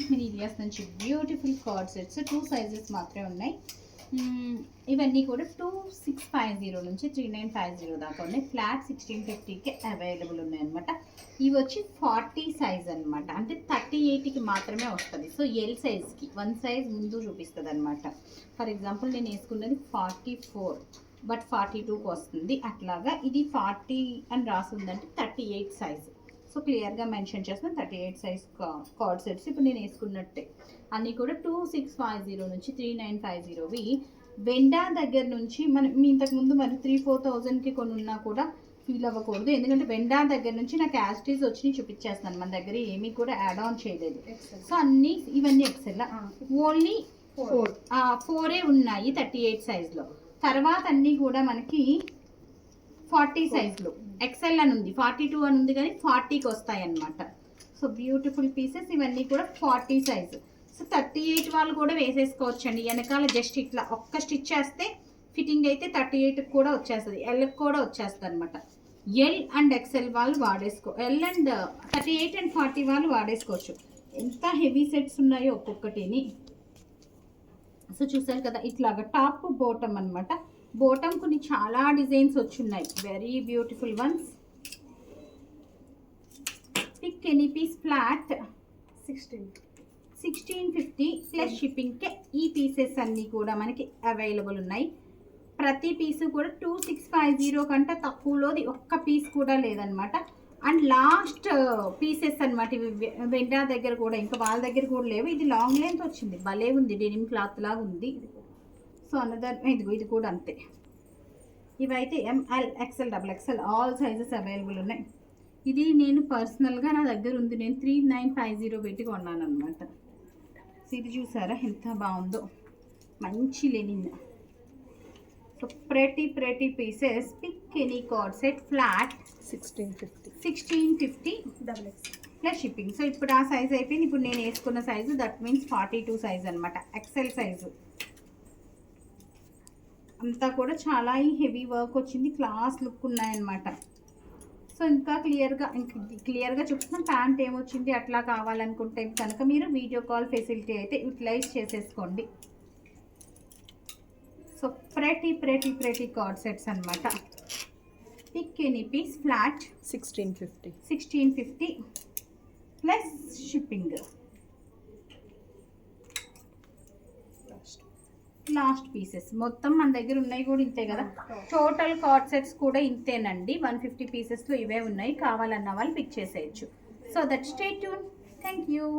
Mini Ilyas నుంచి beautiful card sets 2 sizes మాత్రమే ఉన్నాయి. ఇవన్నీ కూడా 2650 నుంచి 3950 దాకా ఉన్నాయి. ఫ్లాట్ 1650కి అవైలబుల్ ఉన్నాయి అనమాట. ఇవి వచ్చి 40 సైజ్ అనమాట, అంటే 38కి మాత్రమే వస్తుంది. సో ఎల్ సైజ్కి 1 సైజ్ ముందు చూపిస్తుంది అనమాట. ఫర్ ఎగ్జాంపుల్ నేను వేసుకున్నది 44 బట్ 42కి వస్తుంది. అట్లాగా ఇది 40 అని రాసిందంటే 38 సైజ్. సో క్లియర్గా మెన్షన్ చేస్తున్నాను 38 సైజ్ కార్డ్ సెట్స్ ఇప్పుడు నేను వేసుకున్నట్టే. అన్నీ కూడా 2650 నుంచి 3950వి. వెండా దగ్గర నుంచి మనం ఇంతకుముందు మరి 3-4,000కి కొన్ని ఉన్నా కూడా ఫీల్ అవ్వకూడదు, ఎందుకంటే వెండా దగ్గర నుంచి నాకు యాస్టీస్ వచ్చి చూపించేస్తాను. మన దగ్గర ఏమీ కూడా యాడ్ ఆన్ చేయలేదు. సో అన్నీ ఇవన్నీ ఎక్సెల్, ఓన్లీ 4 ఉన్నాయి 38 సైజ్లో. తర్వాత అన్నీ కూడా మనకి 40 సైజ్లో. ఎక్సెల్ అని ఉంది, 42 అని ఉంది, కానీ 40కి వస్తాయి అన్నమాట. సో బ్యూటిఫుల్ పీసెస్ ఇవన్నీ కూడా 40 సైజు. సో 38 వాళ్ళు కూడా వేసేసుకోవచ్చండి. వెనకాల జస్ట్ ఇట్లా ఒక్క స్టిచ్ చేస్తే ఫిట్టింగ్ అయితే 38కి కూడా వచ్చేస్తుంది, ఎల్కి కూడా వచ్చేస్తుంది అనమాట. ఎల్ అండ్ ఎక్సెల్ వాళ్ళు ఎల్ అండ్ 38 అండ్ 40 వాళ్ళు వాడేసుకోవచ్చు. ఎంత హెవీ సెట్స్ ఉన్నాయో ఒక్కొక్కటిని. సో చూసారు కదా, ఇట్లాగా టాప్ బాటమ్ అనమాట. బాటమ్ కొన్ని చాలా డిజైన్స్ వచ్చున్నాయి, very beautiful ones. Pick any piece flat 1650 plus షిప్పింగ్కే ఈ పీసెస్ అన్నీ కూడా మనకి అవైలబుల్ ఉన్నాయి. ప్రతి పీసు కూడా 2650 కంటే తక్కువలోది ఒక్క పీస్ కూడా లేదనమాట. అండ్ లాస్ట్ పీసెస్ అనమాట ఇవి. వెండా దగ్గర కూడా ఇంకా వాళ్ళ దగ్గర కూడా లేవు. ఇది లాంగ్ లెంత్ వచ్చింది, భలే ఉంది, డెనిమ్ క్లాత్ లాగా ఉంది. సో అనదర్ ఇది కూడా అంతే. ఇవైతే M L XL double XL all sizes available ఉన్నాయి. ఇది నేను పర్సనల్గా నా దగ్గర ఉంది, నేను 3950 పెట్టి కొన్నాను అనమాట. సో ఇది చూసారా ఎంత బాగుందో, మంచి linen. So pretty pieces. Pick any cord set flat 1650 double XL plus shipping. So ఇప్పుడు ఆ సైజ్ అయిపోయింది. ఇప్పుడు నేను వేసుకున్న సైజు దట్ మీన్స్ 42 సైజ్ అనమాట, ఎక్సెల్ సైజు. అంతా కూడా చాలా హెవీ వర్క్ వచ్చింది, క్లాస్ లుక్ ఉన్నాయన్నమాట. సో ఇంకా క్లియర్గా చూపిస్తున్నాం. ప్యాంట్ ఏమొచ్చింది అట్లా కావాలనుకుంటే కనుక మీరు వీడియో కాల్ ఫెసిలిటీ అయితే యూటిలైజ్ చేసేసుకోండి. సో ప్రెటీ కార్డ్ సెట్స్ అనమాట. Pick any piece flat 1650 plus shipping. Last pieces మొత్తం మన దగ్గర ఉన్నాయి కూడా ఇంతే కదా. టోటల్ కార్డ్ సెట్స్ కూడా ఇంతేనండి, 150 పీసెస్లో ఇవే ఉన్నాయి. కావాలన్న వాళ్ళు పిక్ చేసేయచ్చు. So that stay tune. Thank you.